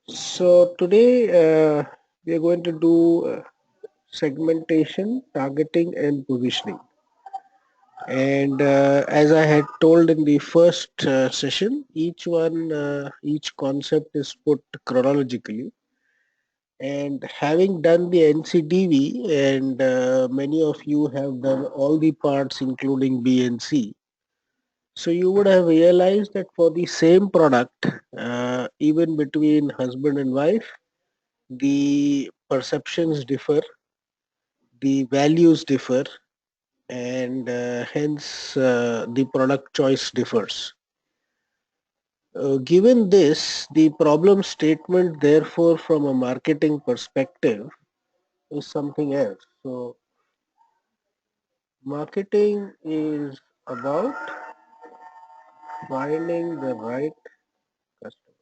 So today we are going to do segmentation, targeting, and positioning. And as I had told in the first session, each concept is put chronologically. And having done the NCDV, and many of you have done all the parts, including B and C. So you would have realized that for the same product, even between husband and wife, the perceptions differ, the values differ, and hence the product choice differs. Given this, the problem statement, therefore, from a marketing perspective, is something else. So, marketing is about finding the right customer.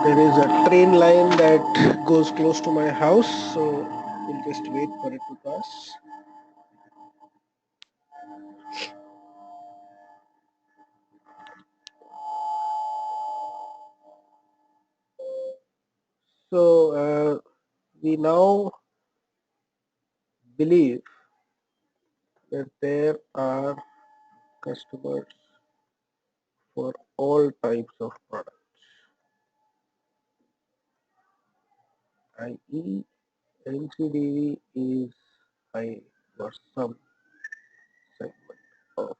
There is a train line that goes close to my house, so we'll just wait for it to pass. So, we now believe that there are customers for all types of products, i.e., NCDV is high for some segment of.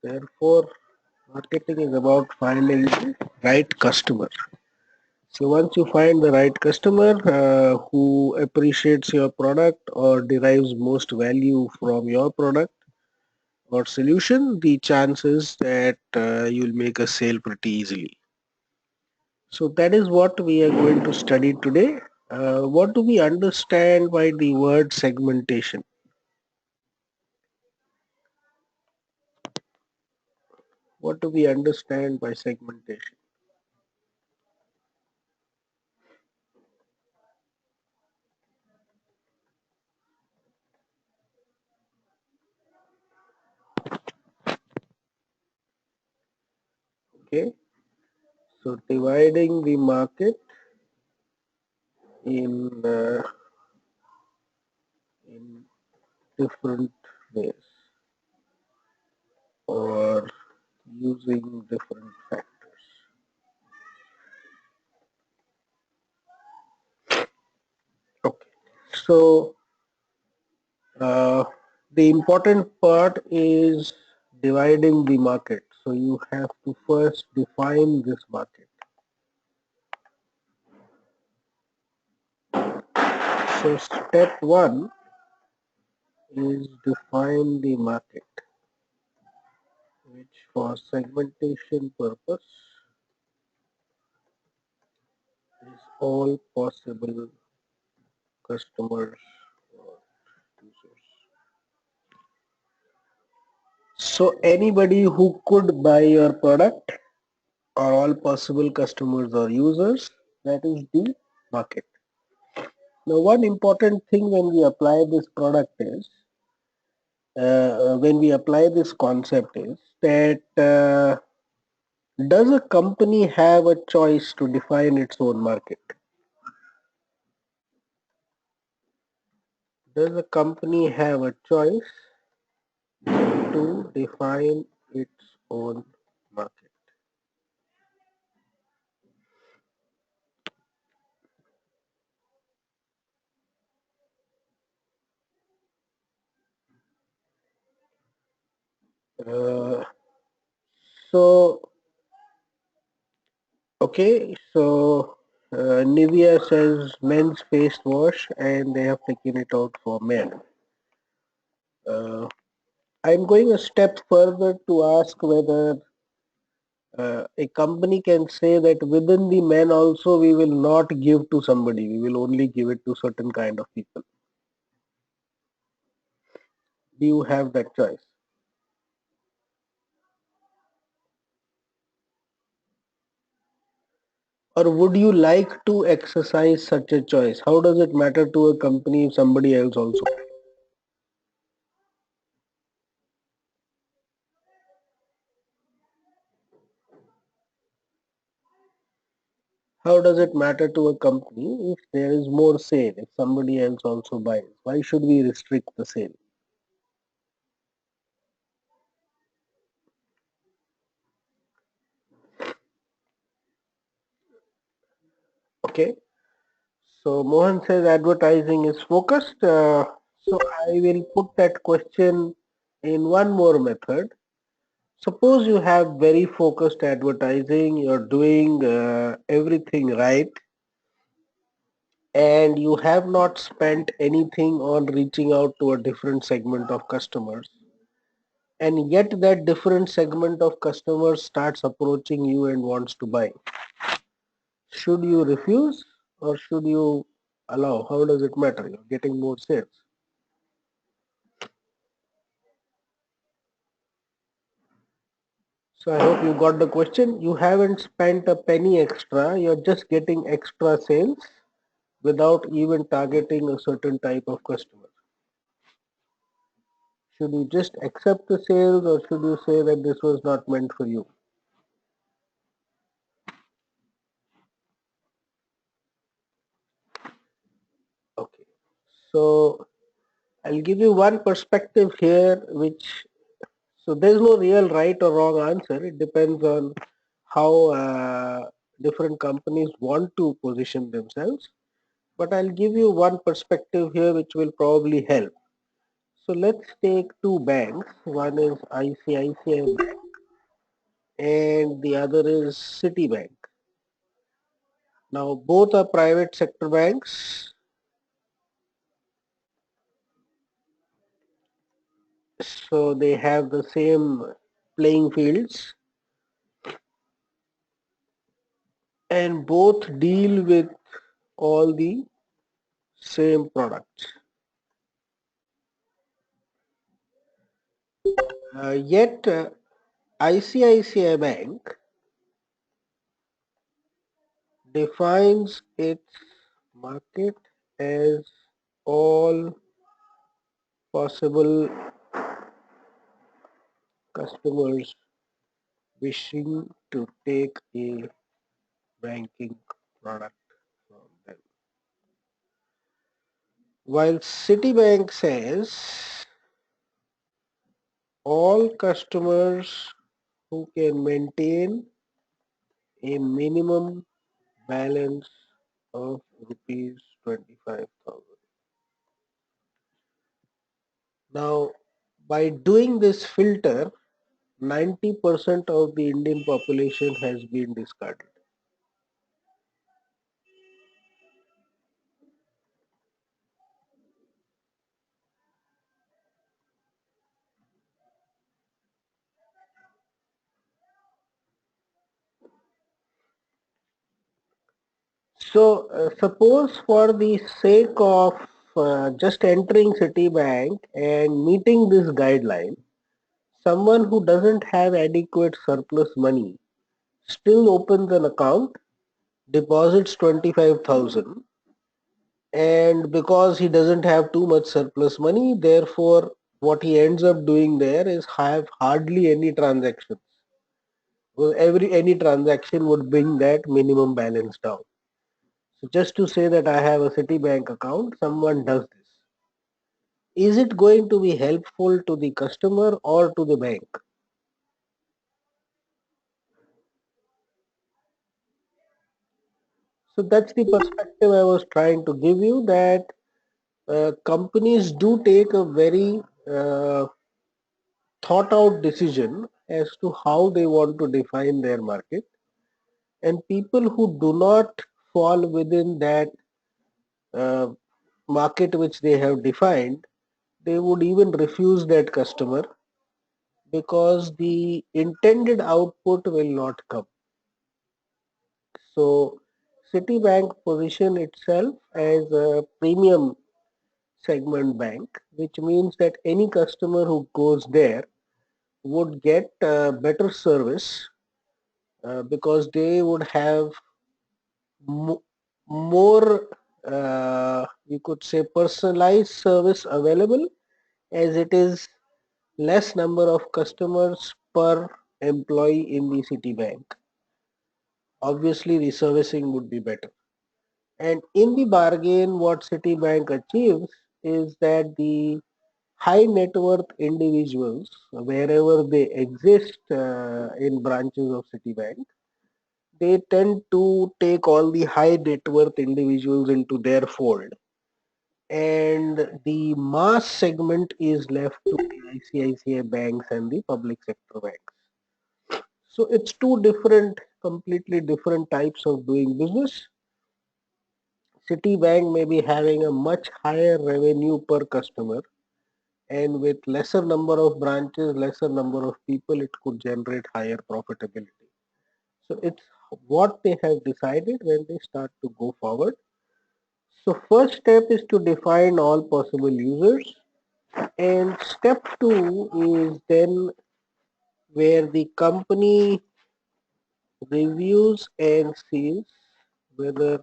Therefore, marketing is about finding the right customer. So once you find the right customer who appreciates your product or derives most value from your product or solution, the chances that you'll make a sale pretty easily. So that is what we are going to study today. What do we understand by the word segmentation? What do we understand by segmentation? Okay, so dividing the market in in different ways or using different factors. Okay, so uh, the important part is dividing the market. So you have to first define this market. So step one is define the market, which for segmentation purpose is all possible customers or users. So anybody who could buy your product or all possible customers or users, that is the market. Now one important thing when we apply this product is, when we apply this concept is that does a company have a choice to define its own market? Does a company have a choice to define its own market? Uh, so okay, so Nivea says men's face wash and they have taken it out for men. Uh, I'm going a step further to ask whether a company can say that within the men also we will not give to somebody, we will only give it to certain kind of people. Do you have that choice? Or would you like to exercise such a choice? How does it matter to a company if somebody else also? How does it matter to a company if there is more sale, if somebody else also buys? Why should we restrict the sale? Okay. So Mohan says advertising is focused. So I will put that question in one more method. Suppose you have very focused advertising, you're doing everything right, and you have not spent anything on reaching out to a different segment of customers, and yet that different segment of customers starts approaching you and wants to buy. Should you refuse or should you allow? How does it matter? You're getting more sales. So I hope you got the question. You haven't spent a penny extra, you're just getting extra sales without even targeting a certain type of customer. Should you just accept the sales or should you say that this was not meant for you? Okay. So I'll give you one perspective here, which so there's no real right or wrong answer. It depends on how different companies want to position themselves. But I'll give you one perspective here, which will probably help. So let's take two banks. One is ICICI Bank and the other is Citibank. Now both are private sector banks, so they have the same playing fields and both deal with all the same products. Yet ICICI Bank defines its market as all possible customers wishing to take a banking product from them. While Citibank says all customers who can maintain a minimum balance of rupees 25,000. Now, by doing this filter, 90% of the Indian population has been discarded. So, suppose for the sake of just entering Citibank and meeting this guideline, someone who doesn't have adequate surplus money still opens an account, deposits 25,000, and because he doesn't have too much surplus money, therefore what he ends up doing there is have hardly any transactions. Well, any transaction would bring that minimum balance down. So just to say that I have a Citibank account, someone does this. Is it going to be helpful to the customer or to the bank? So that's the perspective I was trying to give you, that companies do take a very thought out decision as to how they want to define their market, and people who do not fall within that uh, market which they have defined, they would even refuse that customer because the intended output will not come. So Citibank position itself as a premium segment bank, which means that any customer who goes there would get better service because they would have mo- more, you could say, personalized service available, as it is less number of customers per employee in the Citibank. Obviously, the servicing would be better. And in the bargain, what Citibank achieves is that the high net worth individuals, wherever they exist in branches of Citibank, they tend to take all the high net worth individuals into their fold. And the mass segment is left to the ICICI banks and the public sector banks. So it's two different, completely different types of doing business. Citibank may be having a much higher revenue per customer, and with lesser number of branches, lesser number of people, it could generate higher profitability. So it's what they have decided when they start to go forward. So first step is to define all possible users, and step two is then where the company reviews and sees whether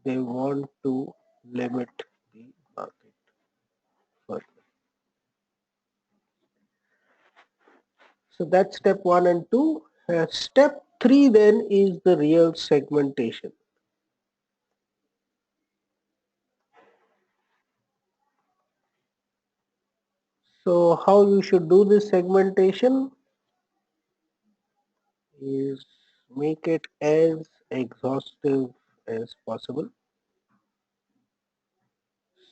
they want to limit the market further. So that's step one and two. Step three then is the real segmentation. So how you should do this segmentation is make it as exhaustive as possible.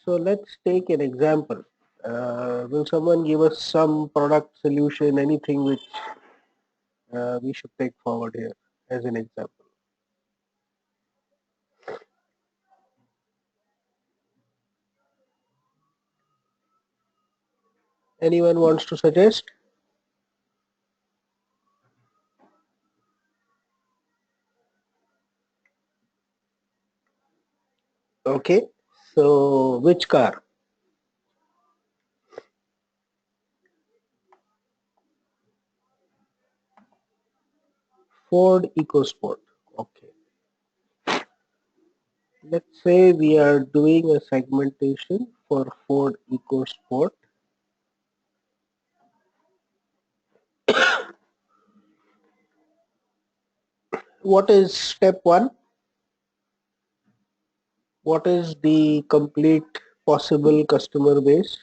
So let's take an example. Will someone give us some product solution, anything which we should take forward here as an example? Anyone wants to suggest? Okay. So which car? Ford EcoSport. Okay. Let's say we are doing a segmentation for Ford EcoSport. What is step one? What is the complete possible customer base?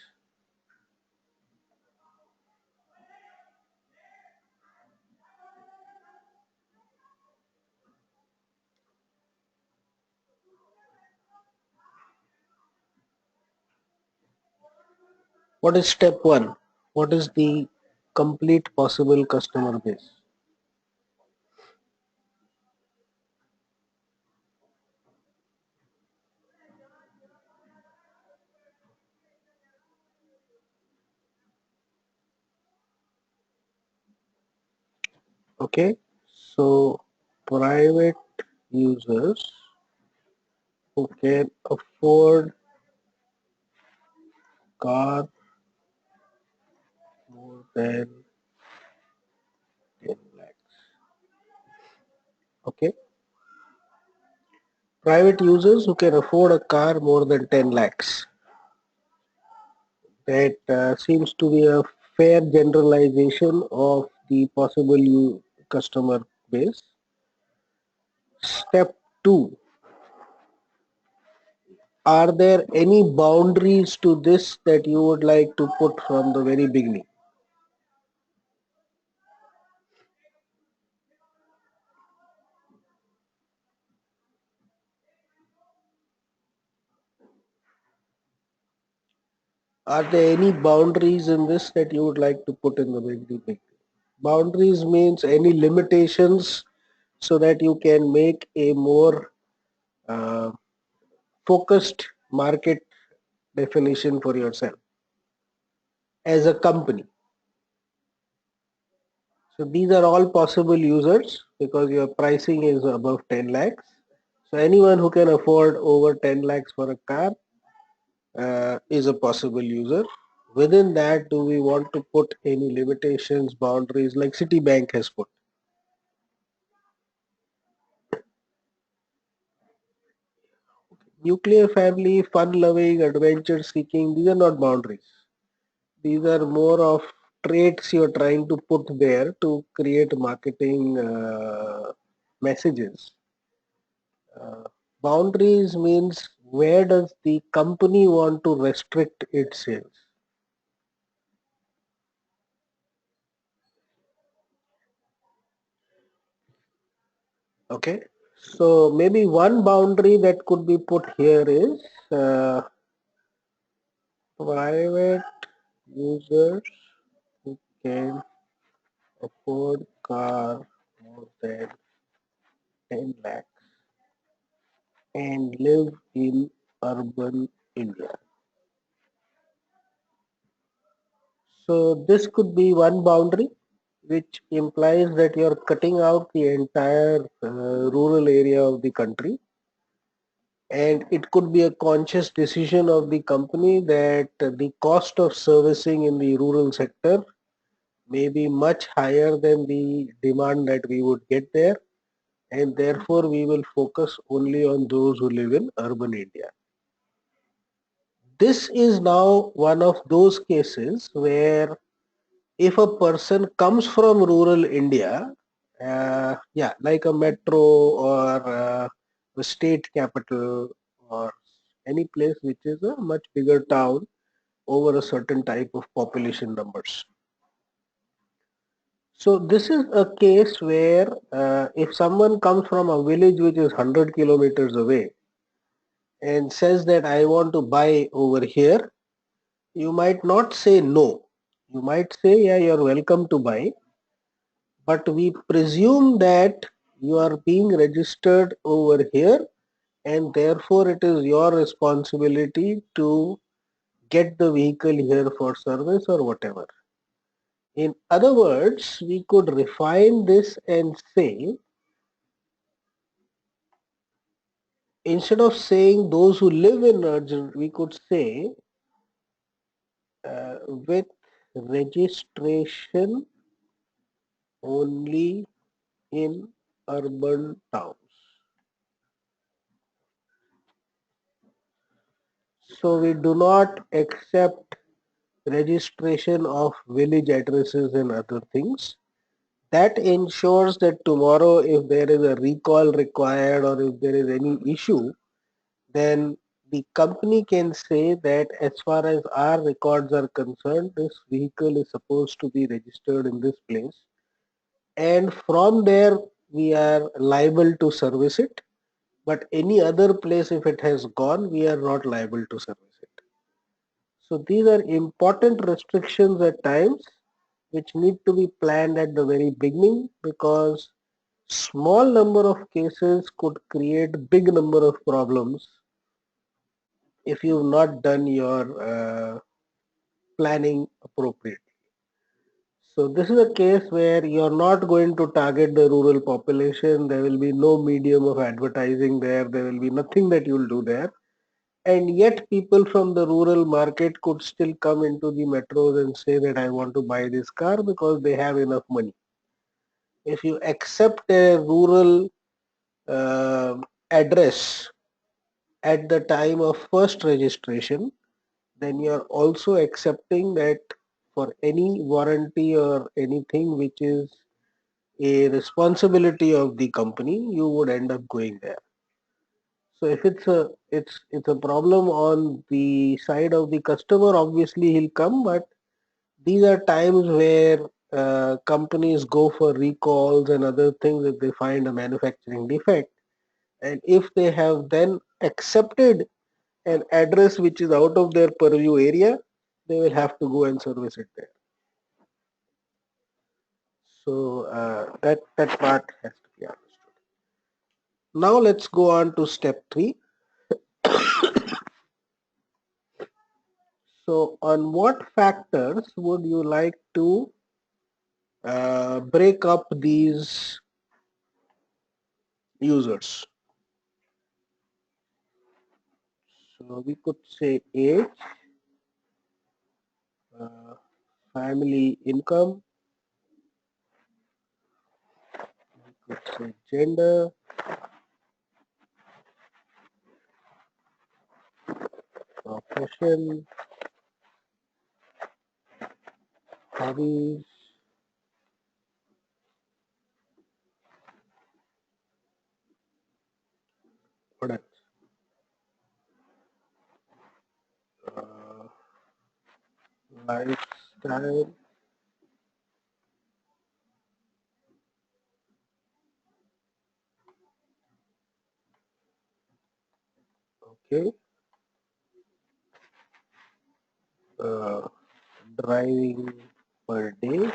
What is step one? What is the complete possible customer base? Okay, so private users who can afford car more than 10 lakhs. Okay, private users who can afford a car more than 10 lakhs. That seems to be a fair generalization of the possible customer base. Step two, are there any boundaries to this that you would like to put from the very beginning? Are there any boundaries in this that you would like to put in the very beginning? Boundaries means any limitations so that you can make a more uh, focused market definition for yourself as a company. So these are all possible users because your pricing is above 10 lakhs. So anyone who can afford over 10 lakhs for a car is a possible user. Within that, do we want to put any limitations, boundaries like Citibank has put? Nuclear family, fun loving, adventure seeking, these are not boundaries. These are more of traits you're trying to put there to create marketing messages. Uh, Boundaries means where does the company want to restrict its sales? Okay, so maybe one boundary that could be put here is uh, private users who can afford car more than 10 lakhs and live in urban India. So this could be one boundary which implies that you're cutting out the entire rural area of the country, and it could be a conscious decision of the company that the cost of servicing in the rural sector may be much higher than the demand that we would get there, and therefore we will focus only on those who live in urban India. This is now one of those cases where if a person comes from rural India, yeah, like a metro or a state capital or any place which is a much bigger town over a certain type of population numbers. So this is a case where if someone comes from a village which is 100 kilometers away and says that I want to buy over here, you might not say no. You might say, yeah, you're welcome to buy, but we presume that you are being registered over here and therefore it is your responsibility to get the vehicle here for service or whatever. In other words, we could refine this and say, instead of saying those who live in urban, we could say with registration only in urban towns. So we do not accept registration of village addresses and other things. That ensures that tomorrow if there is a recall required or if there is any issue, then the company can say that as far as our records are concerned, this vehicle is supposed to be registered in this place. And from there, we are liable to service it. But any other place, if it has gone, we are not liable to service it. So these are important restrictions at times which need to be planned at the very beginning, because small number of cases could create big number of problems if you've not done your planning appropriately. So this is a case where you're not going to target the rural population. There will be no medium of advertising there. There will be nothing that you'll do there. And yet people from the rural market could still come into the metros and say that I want to buy this car because they have enough money. If you accept a rural uh, address at the time of first registration, then you're also accepting that for any warranty or anything which is a responsibility of the company, you would end up going there. So if it's a problem on the side of the customer, obviously he'll come, but these are times where companies go for recalls and other things if they find a manufacturing defect. And if they have then accepted an address which is out of their purview area, they will have to go and service it there. So that part has to be understood. Now let's go on to step 3. So on what factors would you like to break up these users? So we could say age, uh, family income, we could say gender, Passion, hobbies, what else? Uh, Lifestyle, okay. Uh, Driving per day.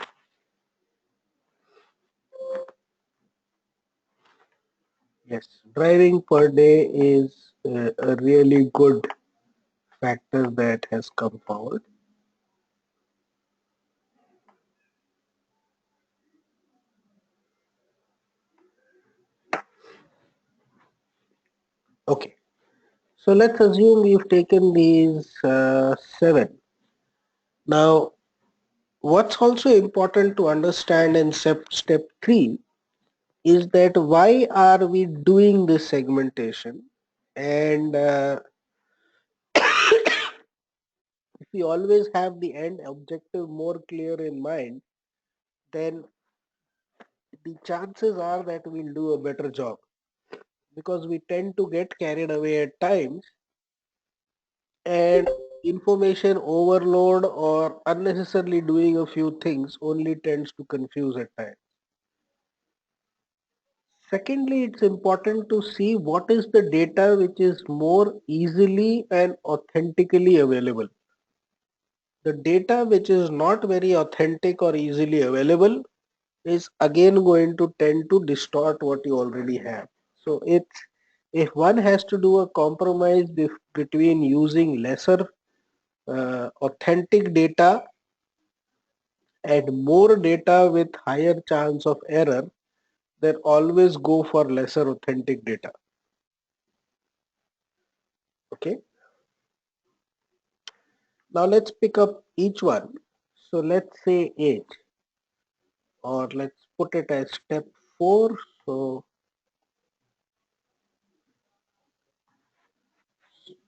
Yes, driving per day is a really good factor that has come forward. Okay, so let's assume we've taken these seven. Now, what's also important to understand in step three is that why are we doing this segmentation? And if we always have the end objective more clear in mind, then the chances are that we'll do a better job, because we tend to get carried away at times, and information overload or unnecessarily doing a few things only tends to confuse at times. Secondly, it's important to see what is the data which is more easily and authentically available. The data which is not very authentic or easily available is again going to tend to distort what you already have. So it's, if one has to do a compromise between using lesser authentic data and more data with higher chance of error, then always go for lesser authentic data. Okay. Now let's pick up each one. So let's say age, or let's put it as step 4. So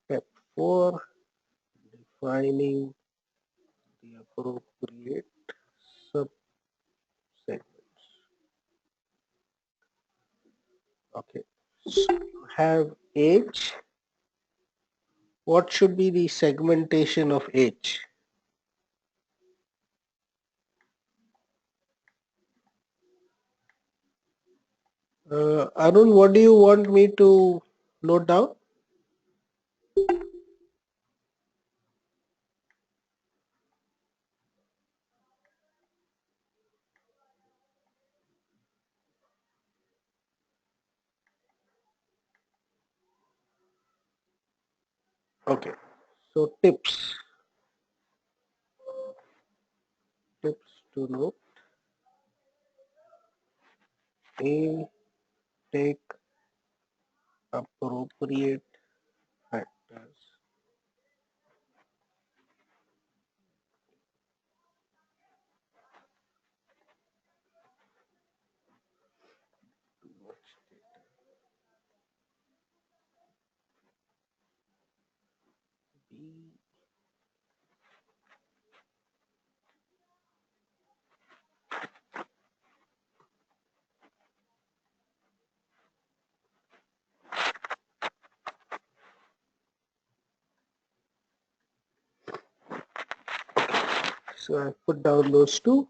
step 4, defining the appropriate subsegments. Okay. So you have age. What should be the segmentation of age? Arun, what do you want me to note down? Okay. So tips to know. A, take appropriate factors. B, so I put down those two.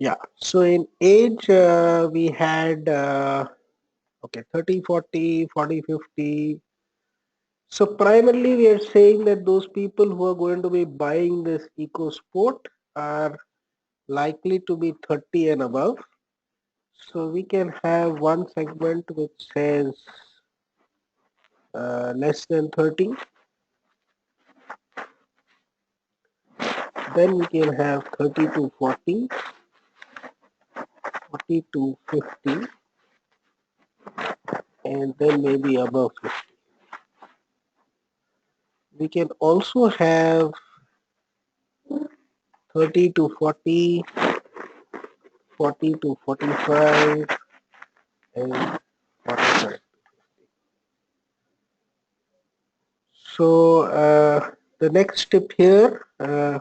Yeah. So in age, we had okay, 30, 40, 40, 50. So primarily we are saying that those people who are going to be buying this eco sport are likely to be 30 and above. So we can have one segment which says less than 30. Then we can have 30 to 40, 40 to 50, and then maybe above 50. We can also have 30 to 40, 40 to 45, and 45. So the next tip here, uh,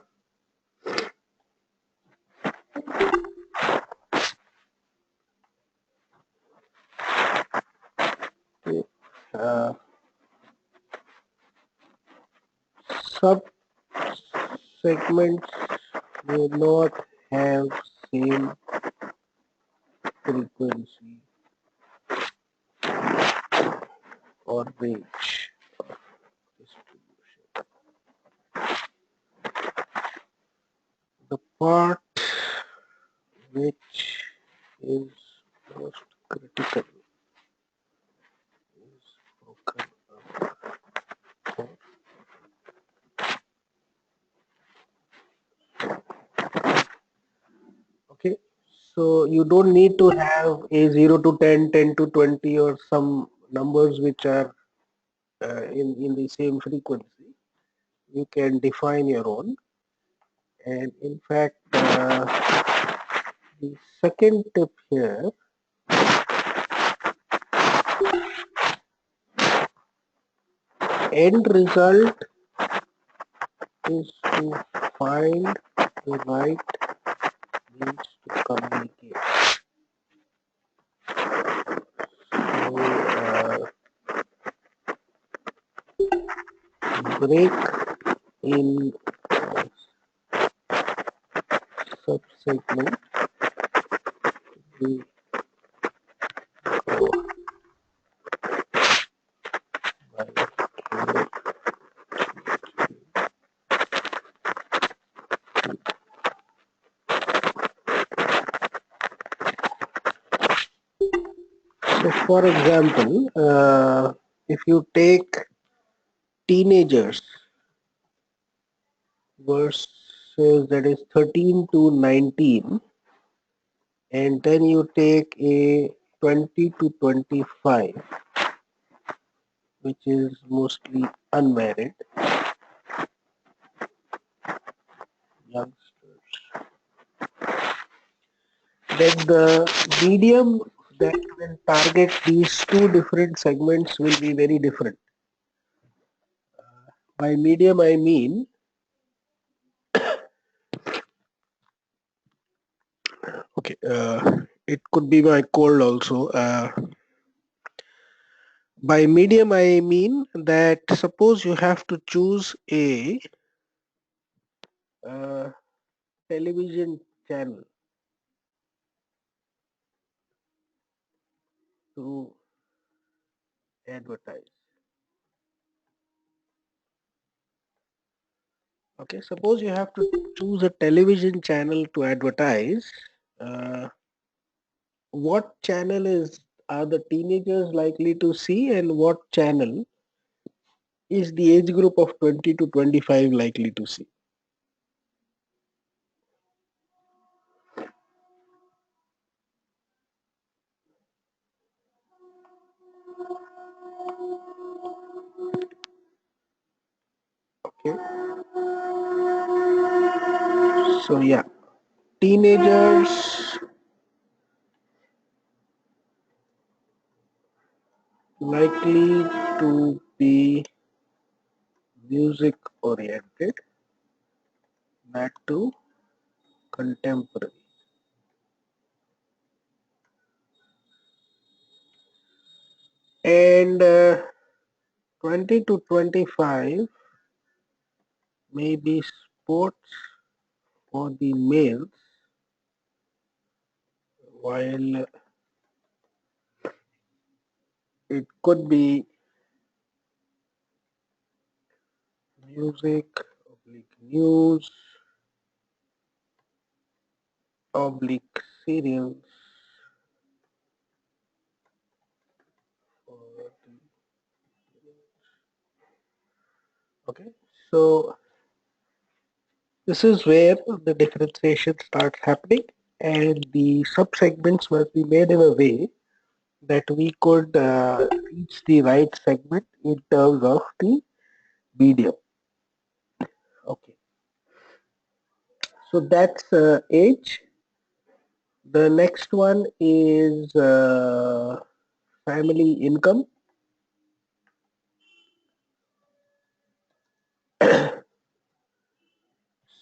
sub segments may not have same frequency or range distribution. The part which is most critical is broken up. Okay, so you don't need to have a 0 to 10, 10 to 20 or some numbers which are in the same frequency. You can define your own, and in fact the second tip here, end result is to find the right means to communicate. So break in subsegment, we go by so for example, if you take teenagers versus, that is 13 to 19, and then you take a 20 to 25, which is mostly unmarried youngsters, then the medium that will target these two different segments will be very different. By medium I mean, okay, it could be my cold also. By medium I mean that suppose you have to choose a uh, television channel to advertise. Okay, suppose you have to choose a television channel to advertise. Uh, what channel is are the teenagers likely to see, and what channel is the age group of 20 to 25 likely to see? Okay, so yeah, teenagers likely to be music oriented, not to contemporary. And 20 to 25 may be sports for the males, while it could be music, oblique news, oblique serials for the, okay. So this is where the differentiation starts happening, and the subsegments must be made in a way that we could reach the right segment in terms of the medium. Okay, so that's age. The next one is family income.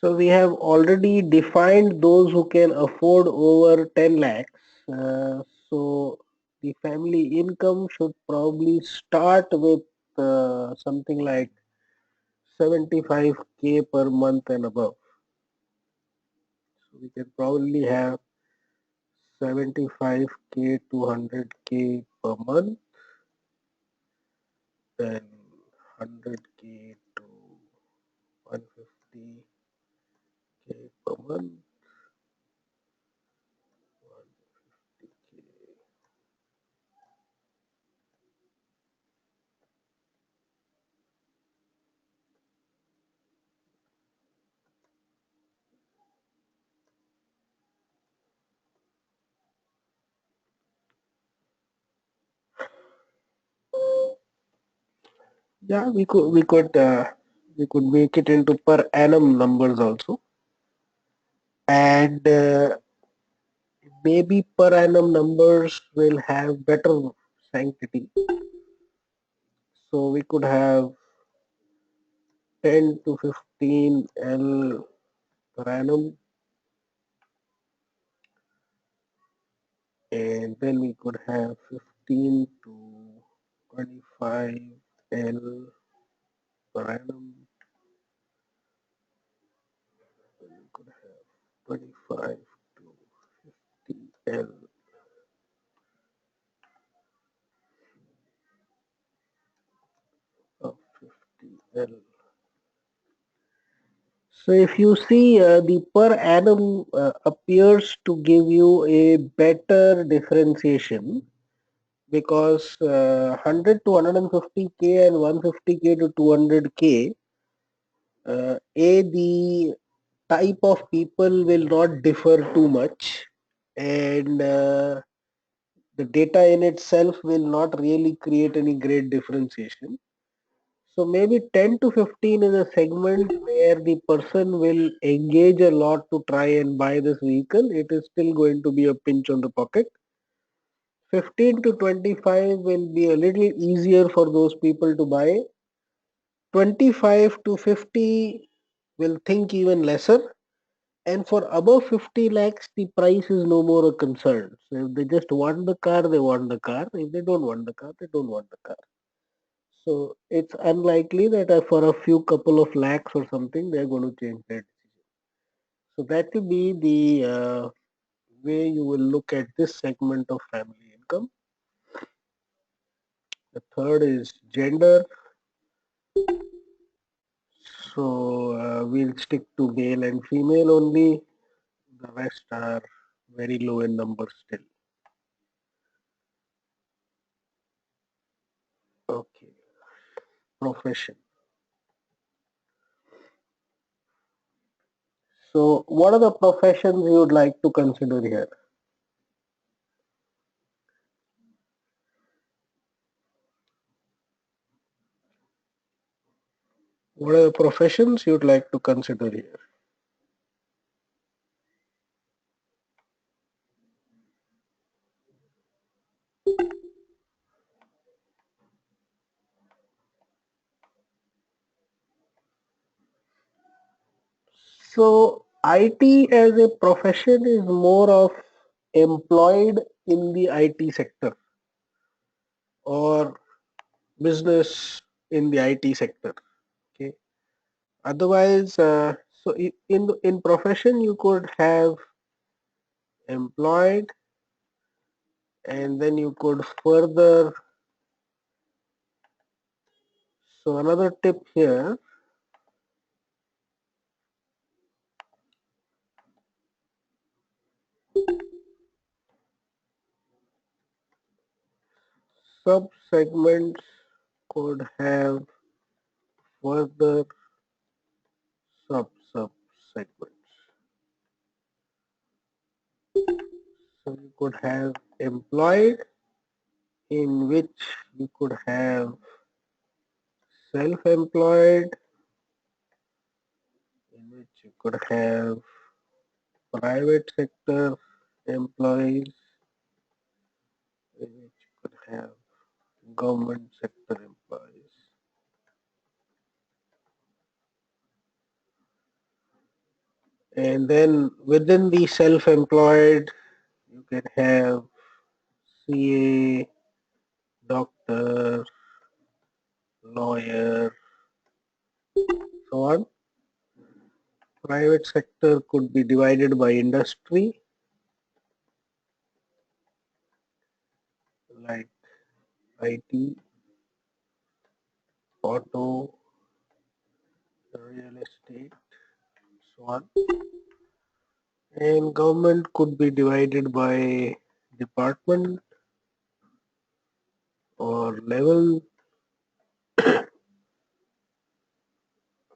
So we have already defined those who can afford over 10 lakhs. So the family income should probably start with something like 75K per month and above. So we can probably have 75K to 100K per month, then 100K to 150K per month. Yeah, we could make it into per annum numbers also, and maybe per annum numbers will have better sanctity. So we could have 10 to 15 L per annum, and then we could have 15 to 25 L per annum. Then we could have 25 to 50 L of 50 L. So if you see the per annum appears to give you a better differentiation because 100 to 150K and 150K to 200K, the type of people will not differ too much, and the data in itself will not really create any great differentiation. So maybe 10 to 15 is a segment where the person will engage a lot to try and buy this vehicle. It is still going to be a pinch on the pocket. 15 to 25 will be a little easier for those people to buy. 25 to 50 will think even lesser. And for above 50 lakhs, the price is no more a concern. So if they just want the car, they want the car. If they don't want the car, they don't want the car. So it's unlikely that for a few couple of lakhs or something, they're going to change their decision. So that will be the way you will look at this segment of family income. The third is gender. So we'll stick to male and female only. The rest are very low in numbers still. Okay, profession. So what are the professions you would like to consider here? What are the professions you'd like to consider here? So IT as a profession is more of employed in the IT sector or business in the IT sector. Okay. Otherwise, in profession you could have employed, and then you could further. So another tip here: sub segments could have further sub segments. So you could have employed, in which you could have self-employed, in which you could have private sector employees, in which you could have government sector employees. And then within the self-employed, you can have CA, doctor, lawyer, so on. Private sector could be divided by industry, like IT, auto, real estate, so on. And government could be divided by department or level.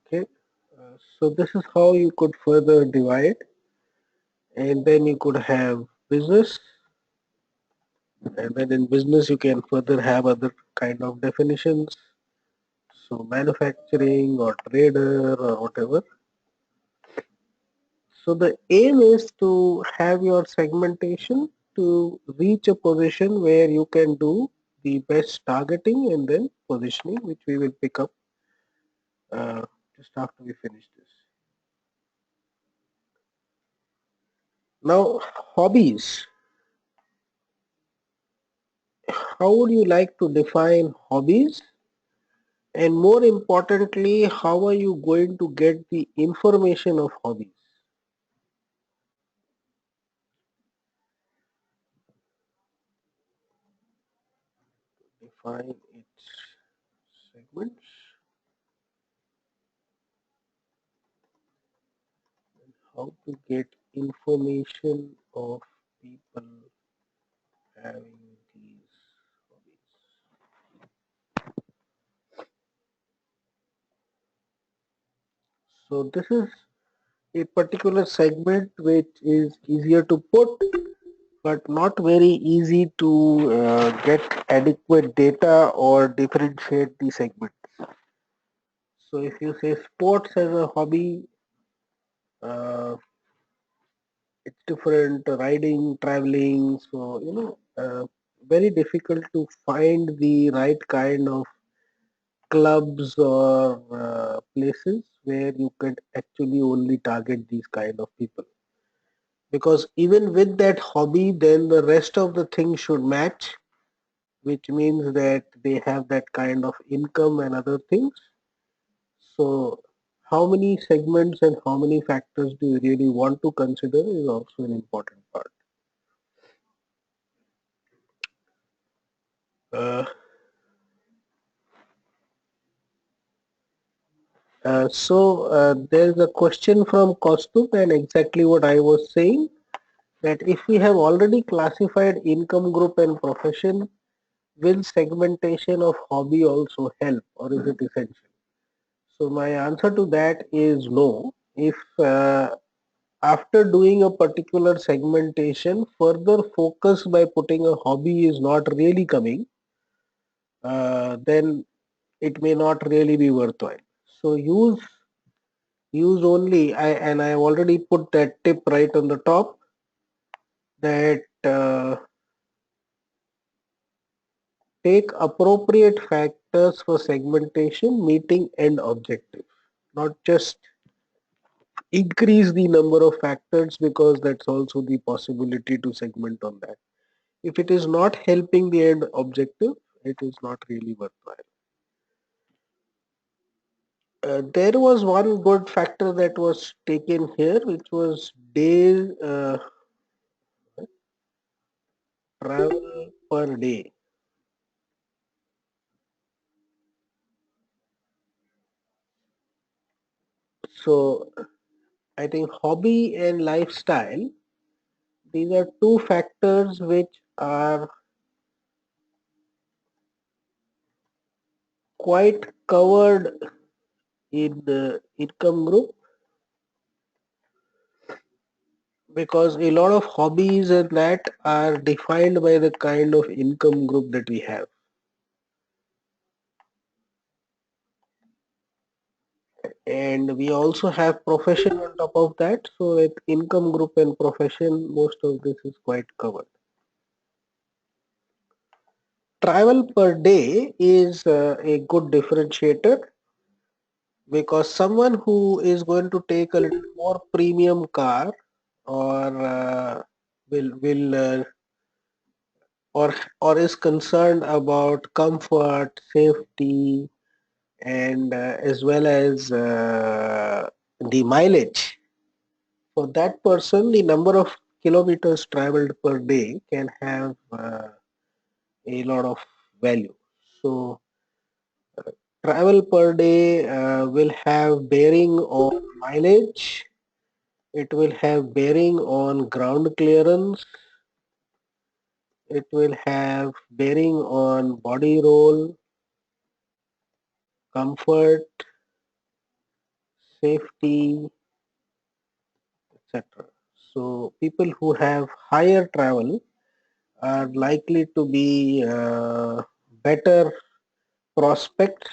Okay, so this is how you could further divide, and then you could have business, and then in business you can further have other kind of definitions. So manufacturing or trader or whatever. So the aim is to have your segmentation to reach a position where you can do the best targeting and then positioning, which we will pick up uh, just after we finish this. Now, hobbies. How would you like to define hobbies? And more importantly, how are you going to get the information of hobbies? Define its segments. How to get information of people having these hobbies. So this is a particular segment which is easier to put but not very easy to get adequate data or differentiate the segment. So if you say sports as a hobby, uh, it's different, riding, traveling. So, very difficult to find the right kind of clubs or places where you can actually only target these kind of people. Because even with that hobby, then the rest of the things should match, which means that they have that kind of income and other things. So, how many segments and how many factors do you really want to consider is also an important part. Uh, there's a question from Kaustubh, and exactly what I was saying, that if we have already classified income group and profession, will segmentation of hobby also help, or is it essential? So my answer to that is no. If after doing a particular segmentation, further focus by putting a hobby is not really coming, then it may not really be worthwhile. So use only, and I already put that tip right on the top, that take appropriate factors for segmentation meeting end objective, not just increase the number of factors, because that's also the possibility to segment on that. If it is not helping the end objective, it is not really worthwhile. There was one good factor that was taken here, which was days travel per day. So I think hobby and lifestyle, these are two factors which are quite covered in the income group, because a lot of hobbies and that are defined by the kind of income group that we have. And we also have profession on top of that. So with income group and profession, most of this is quite covered. Travel per day is a good differentiator, because someone who is going to take a little more premium car or will or is concerned about comfort, safety, and as well as the mileage. For that person, the number of kilometers traveled per day can have a lot of value. So travel per day will have bearing on mileage. It will have bearing on ground clearance. It will have bearing on body roll, comfort, safety, etc. So people who have higher travel are likely to be better prospects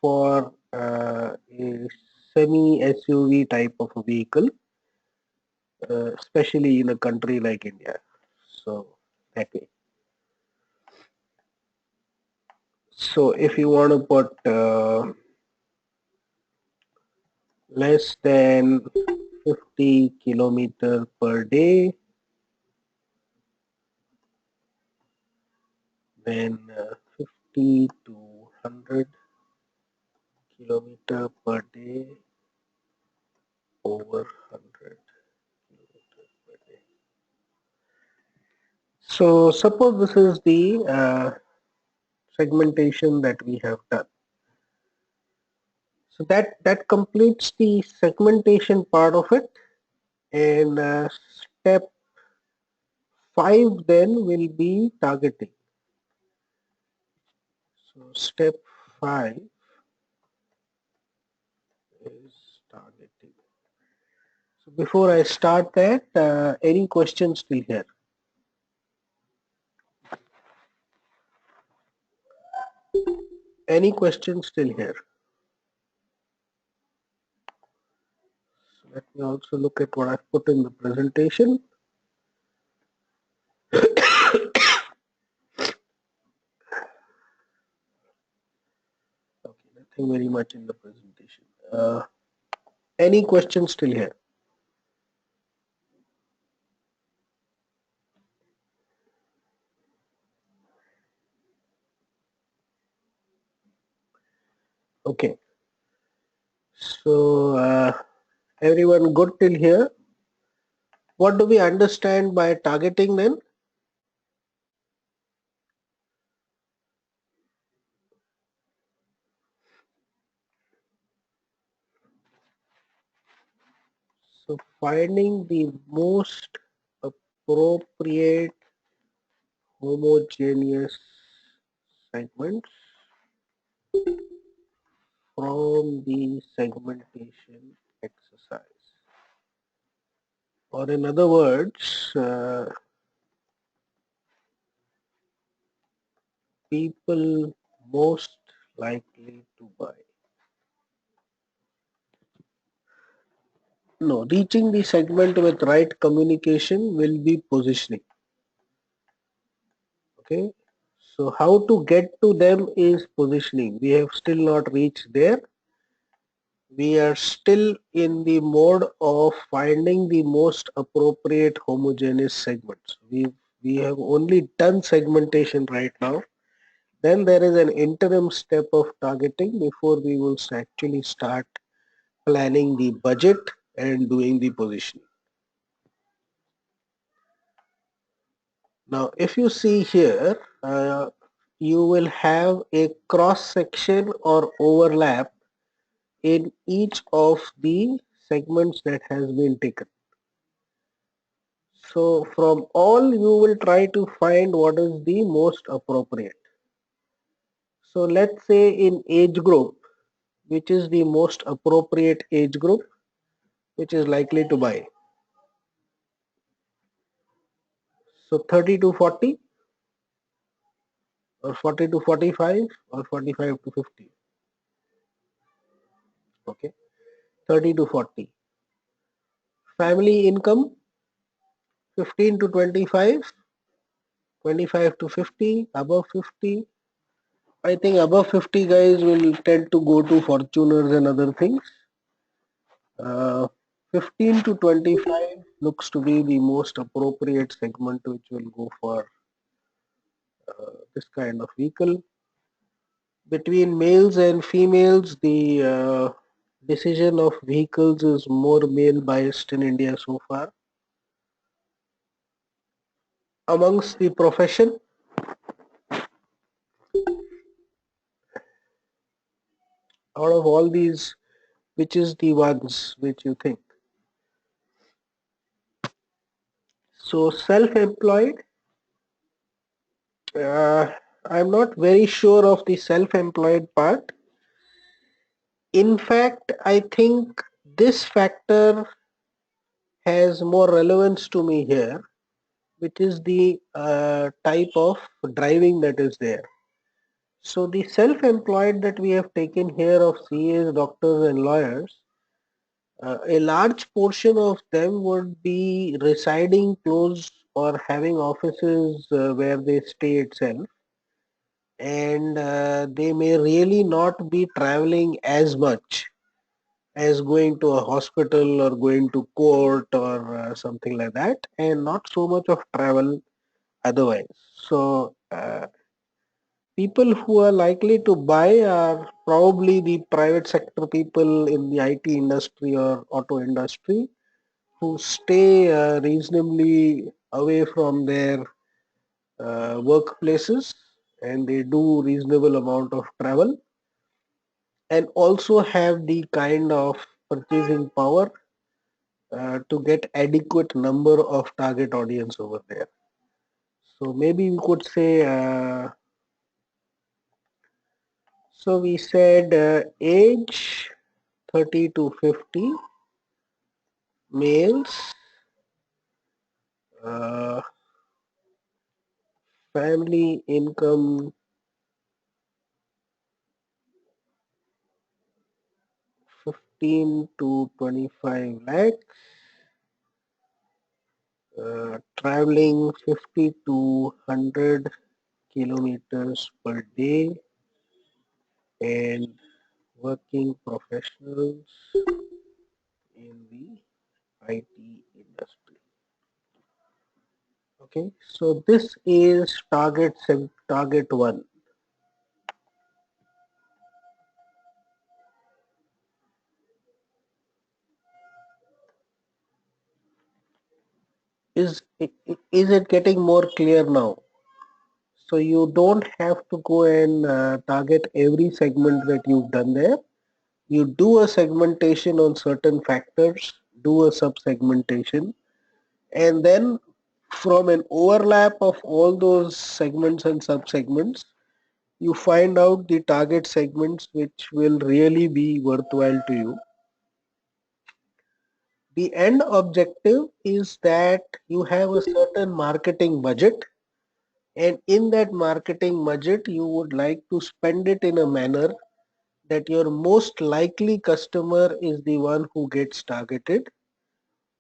for a semi SUV type of a vehicle, especially in a country like India. So that way. So if you want to put less than 50 kilometer per day, then 50 to 100 kilometer per day over 100 kilometer per day. So suppose this is the segmentation that we have done. So that completes the segmentation part of it, and step 5 then will be targeting. So step 5 is targeting. So before I start that, any questions still here? Any questions still here? So let me also look at what I've put in the presentation. Okay, nothing very much in the presentation. Any questions still here? Okay. So everyone good till here? What do we understand by targeting then? So finding the most appropriate homogeneous segments from the segmentation exercise. Or in other words, people most likely to buy. No, reaching the segment with right communication will be positioning. Okay, so how to get to them is positioning. We have still not reached there. We are still in the mode of finding the most appropriate homogeneous segments. We have only done segmentation right now. Then there is an interim step of targeting before we will actually start planning the budget and doing the positioning. Now, if you see here, you will have a cross section or overlap in each of the segments that has been taken. So from all you will try to find what is the most appropriate. So let's say in age group, which is the most appropriate age group, which is likely to buy. So 30 to 40 or 40 to 45 or 45 to 50. Okay, 30 to 40. Family income 15 to 25, 25 to 50, above 50, I think above 50 guys will tend to go to Fortuners and other things. Uh, 15 to 25 looks to be the most appropriate segment which will go for this kind of vehicle. Between males and females, the decision of vehicles is more male biased in India so far. Amongst the profession, out of all these, which is the ones which you think? So self-employed, uh, I'm not very sure of the self-employed part. In fact, I think this factor has more relevance to me here, which is the type of driving that is there. So the self-employed that we have taken here of CAs, doctors and lawyers, a large portion of them would be residing close or having offices where they stay itself, and they may really not be traveling as much as going to a hospital or going to court or something like that, and not so much of travel otherwise. So people who are likely to buy are probably the private sector people in the IT industry or auto industry who stay reasonably away from their workplaces, and they do reasonable amount of travel and also have the kind of purchasing power to get adequate number of target audience over there. So maybe we could say, so we said age 30 to 50, males, uh, family income 15 to 25 lakhs, traveling 50 to 100 kilometers per day, and working professionals in the IT industry. Okay, so this is target one. Is it getting more clear now? So you don't have to go and target every segment that you've done there. You do a segmentation on certain factors, do a sub segmentation, and then from an overlap of all those segments and sub segments, you find out the target segments which will really be worthwhile to you. The end objective is that you have a certain marketing budget, and in that marketing budget you would like to spend it in a manner that your most likely customer is the one who gets targeted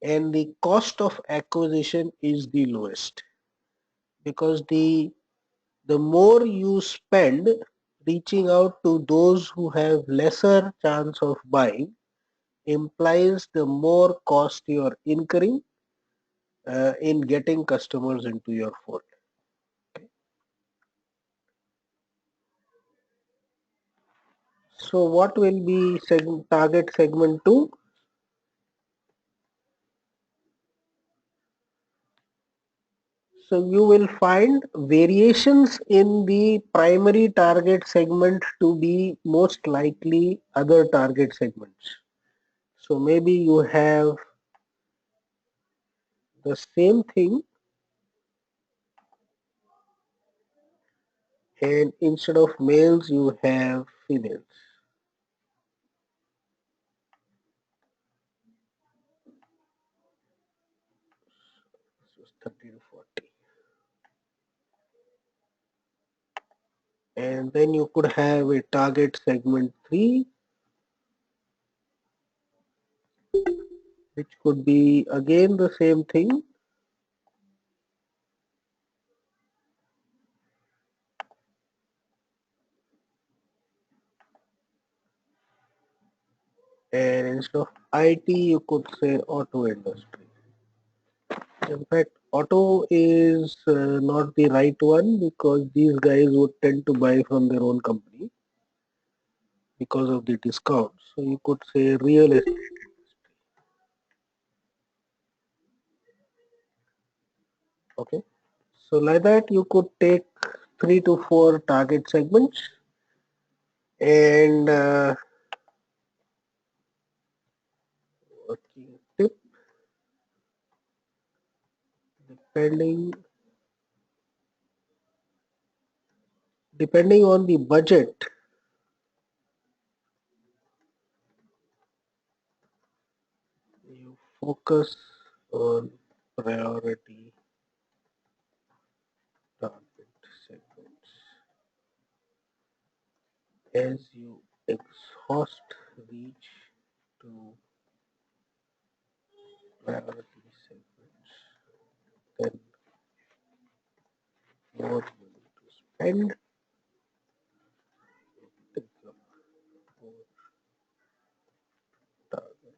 and the cost of acquisition is the lowest, because the more you spend reaching out to those who have lesser chance of buying implies the more cost you are incurring in getting customers into your fold. So what will be target segment 2? So you will find variations in the primary target segment to be most likely other target segments. So maybe you have the same thing, and instead of males you have females. So 30 to 40. And then you could have a target segment 3, which could be again the same thing. and instead of IT you could say auto industry. In fact, auto is not the right one because these guys would tend to buy from their own company because of the discount. So you could say real estate. Okay. So like that you could take 3 to 4 target segments and working tip depending depending on the budget you focus on priority target segments. As you exhaust reach to priority segments, then more money to spend. Think of more target.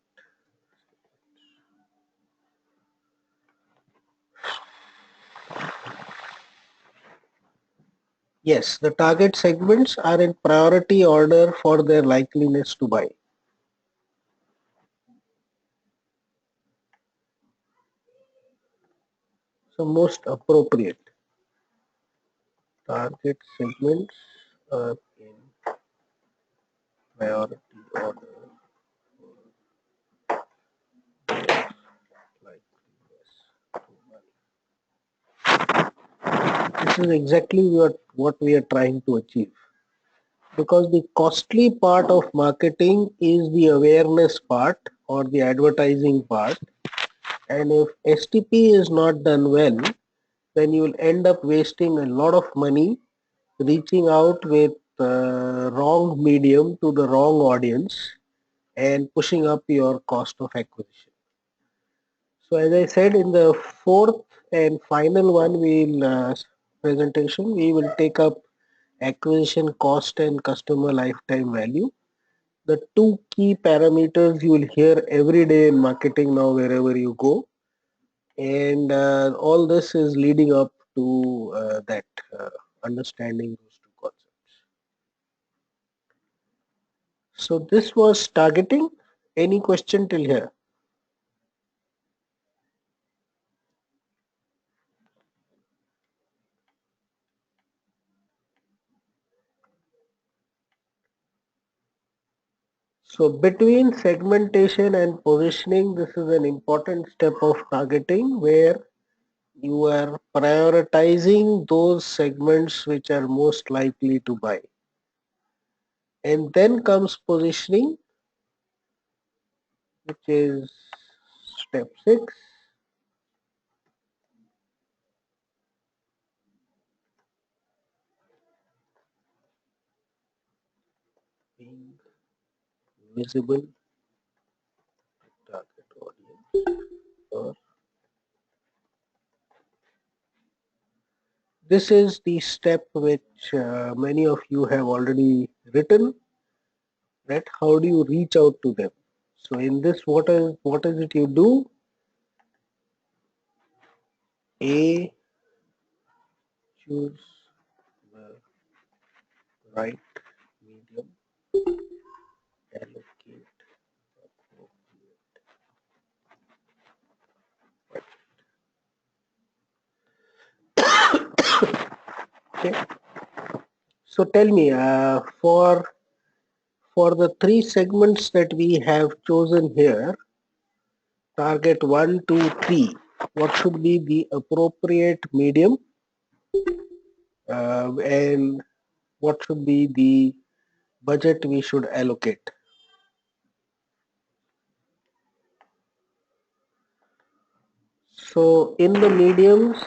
Yes, the target segments are in priority order for their likeliness to buy. So most appropriate target segments are in priority order for likeliness to buy. This is exactly what we are trying to achieve. Because the costly part of marketing is the awareness part or the advertising part, and if STP is not done well, then you will end up wasting a lot of money reaching out with wrong medium to the wrong audience and pushing up your cost of acquisition. So as I said, in the fourth and final one we'll presentation, we will take up acquisition cost and customer lifetime value, the two key parameters you will hear every day in marketing now wherever you go, and all this is leading up to that understanding those two concepts. So this was targeting. Any question till here? So between segmentation and positioning, this is an important step of targeting where you are prioritizing those segments which are most likely to buy. And then comes positioning, which is step 6. Being visible target audience. Or this is the step which many of you have already written, right? How do you reach out to them? So in this, what is it you do? A, choose the right medium, allocate appropriate. Okay. So tell me, for the 3 segments that we have chosen here, target 1, 2, 3, what should be the appropriate medium, and what should be the budget we should allocate? So in the mediums,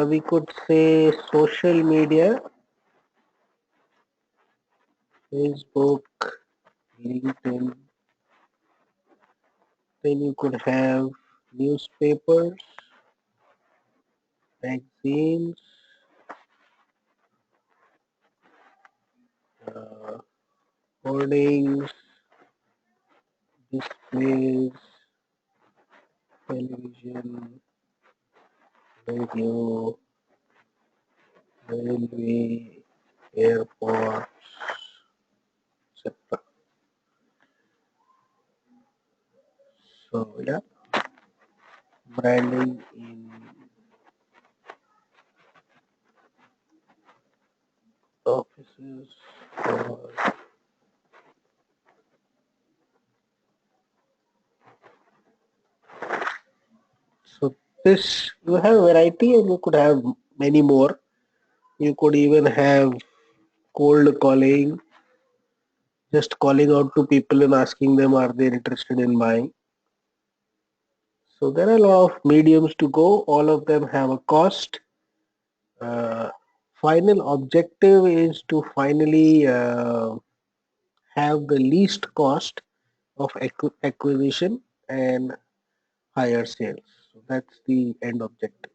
we could say social media, Facebook, LinkedIn. Then you could have newspapers, magazines, uh, hoardings, Plays, television, radio, railway, airport, etc. So yeah, branding in offices or so this you have variety and you could have many more. You could even have cold calling, just calling out to people and asking them are they interested in buying. So there are a lot of mediums to go. All of them have a cost. Uh, Final objective is to finally have the least cost of acquisition and higher sales. So that's the end objective.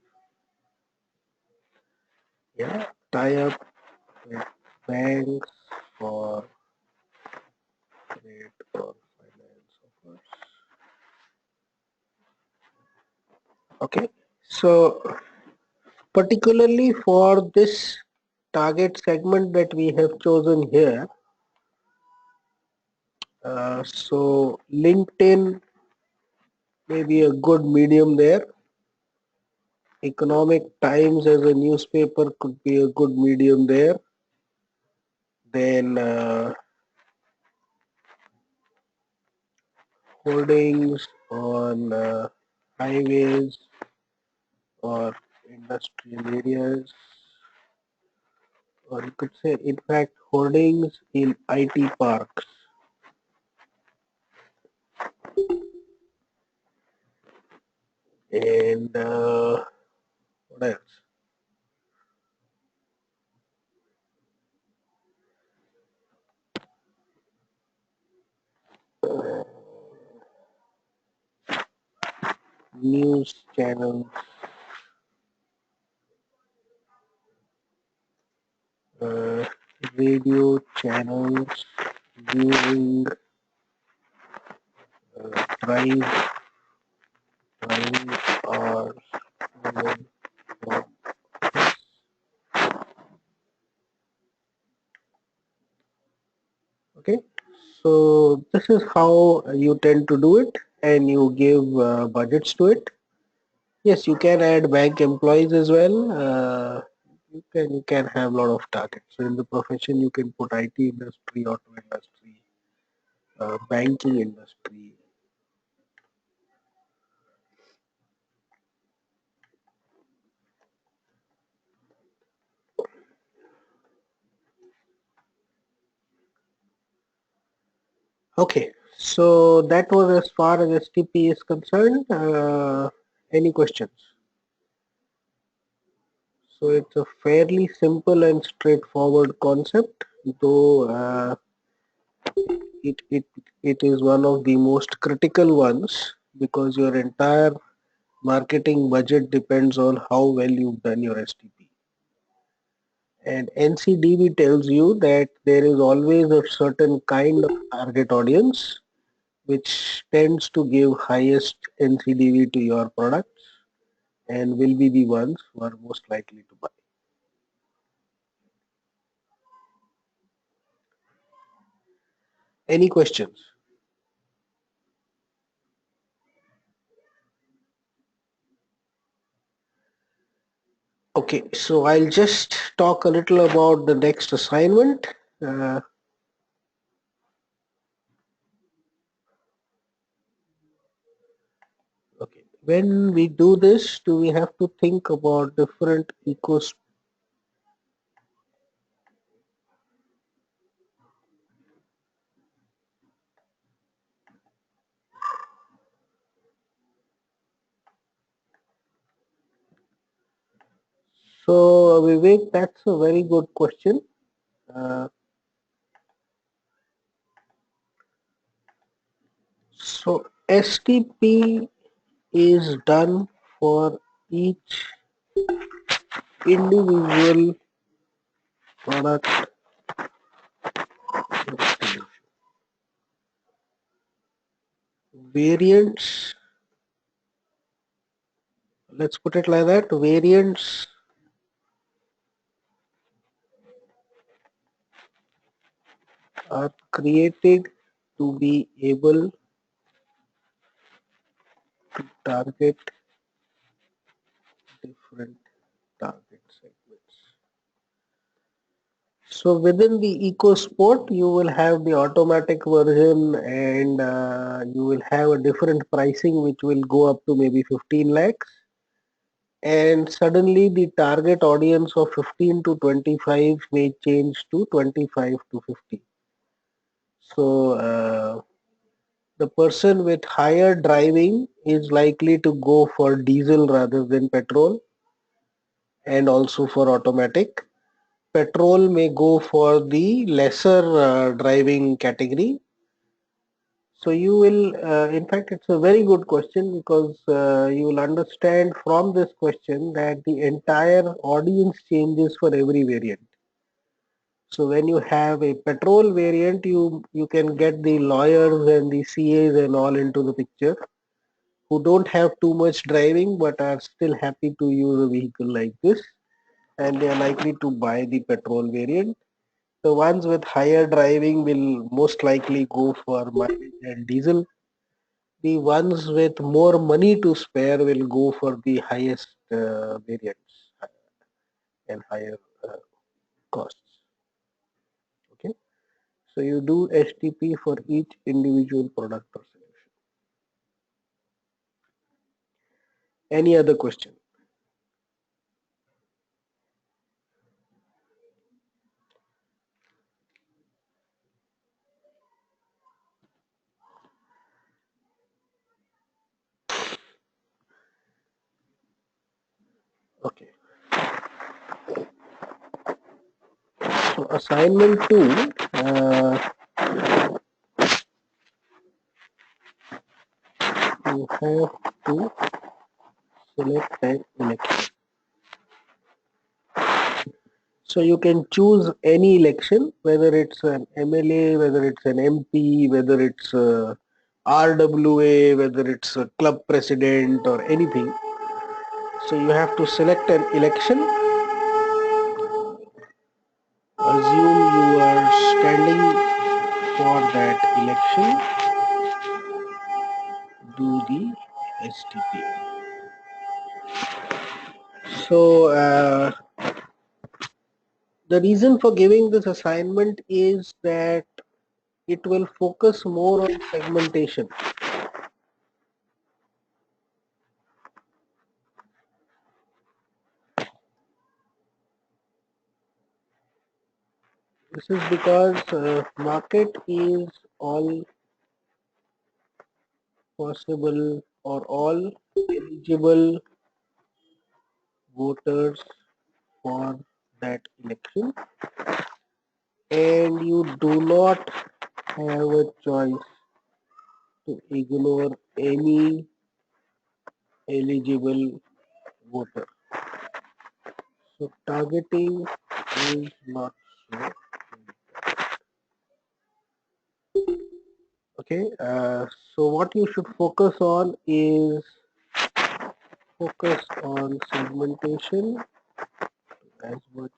Yeah, tie up with banks for credit or finance offers. Okay, so particularly for this target segment that we have chosen here, so LinkedIn may be a good medium there. Economic Times as a newspaper could be a good medium there. Then holdings on highways or industrial areas, or you could say, in fact, holdings in IT parks. And what else? News channels, uh, radio channels, viewing, drive, or okay. So this is how you tend to do it, and you give budgets to it. Yes, you can add bank employees as well. You can have a lot of targets. So in the profession, you can put IT industry, auto industry, banking industry. Okay, so that was as far as STP is concerned. Any questions? So it's a fairly simple and straightforward concept, though it is one of the most critical ones because your entire marketing budget depends on how well you've done your STP. And NCDB tells you that there is always a certain kind of target audience which tends to give highest NCDB to your products and will be the ones who are most likely to buy. Any questions? Okay, so I'll just talk a little about the next assignment. Uh, okay, when we do this, do we have to think about different ecos? So, Vivek, that's a very good question. Uh, so, STP is done for each individual product variants, let's put it like that, variants are created to be able to target different target segments. So within the EcoSport, you will have the automatic version, and you will have a different pricing which will go up to maybe 15 lakhs. And suddenly the target audience of 15 to 25 may change to 25 to 50. So the person with higher driving is likely to go for diesel rather than petrol, and also for automatic. Petrol may go for the lesser driving category. So you will, in fact, it's a very good question, because you will understand from this question that the entire audience changes for every variant. So when you have a petrol variant, you can get the lawyers and the CAs and all into the picture, who don't have too much driving but are still happy to use a vehicle like this, and they are likely to buy the petrol variant. The ones with higher driving will most likely go for mileage and diesel. The ones with more money to spare will go for the highest variants and higher uh, costs. Okay, so you do STP for each individual product or solution. Any other question? Okay. So assignment 2, you have to select an election. So you can choose any election, whether it's an MLA, whether it's an MP, whether it's a RWA, whether it's a club president or anything. So you have to select an election. Assume you are standing for that election. Do the STP. So the reason for giving this assignment is that it will focus more on segmentation. This is because market is all possible or all eligible voters for that election, and you do not have a choice to ignore any eligible voter. So targeting is not so. Okay, so what you should focus on is focus on segmentation as much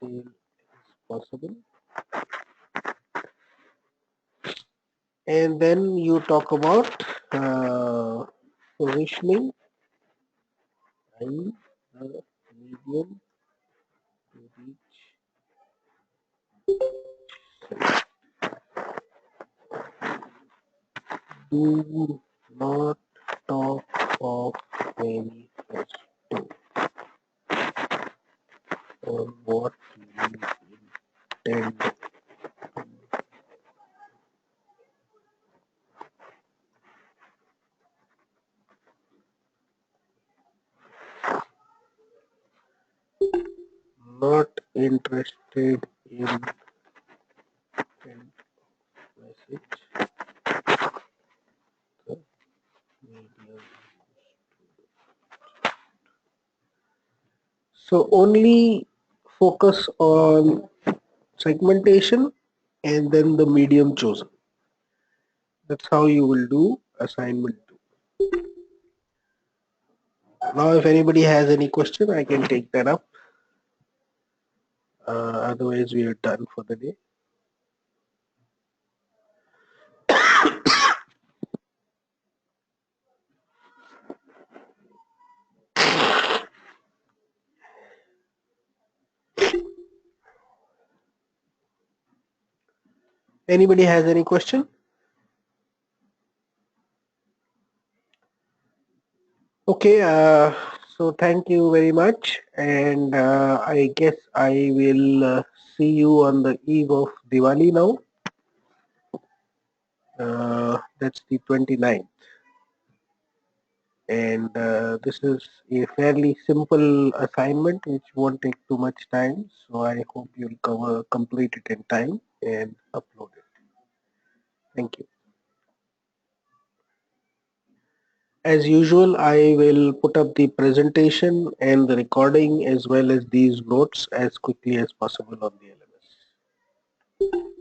detail as possible, and then you talk about positioning, i.e. the medium to reach. Do not talk of manifesto or what you intend. Not interested in end message. The medium. So only focus on segmentation and then the medium chosen. That's how you will do assignment 2. Now, if anybody has any question, I can take that up. Otherwise, we are done for the day. Anybody has any question? Okay, so thank you very much, and I guess I will see you on the eve of Diwali now. That's the 29th, and this is a fairly simple assignment which won't take too much time. So I hope you'll complete it in time and upload it. Thank you. As usual, I will put up the presentation and the recording as well as these notes as quickly as possible on the LMS.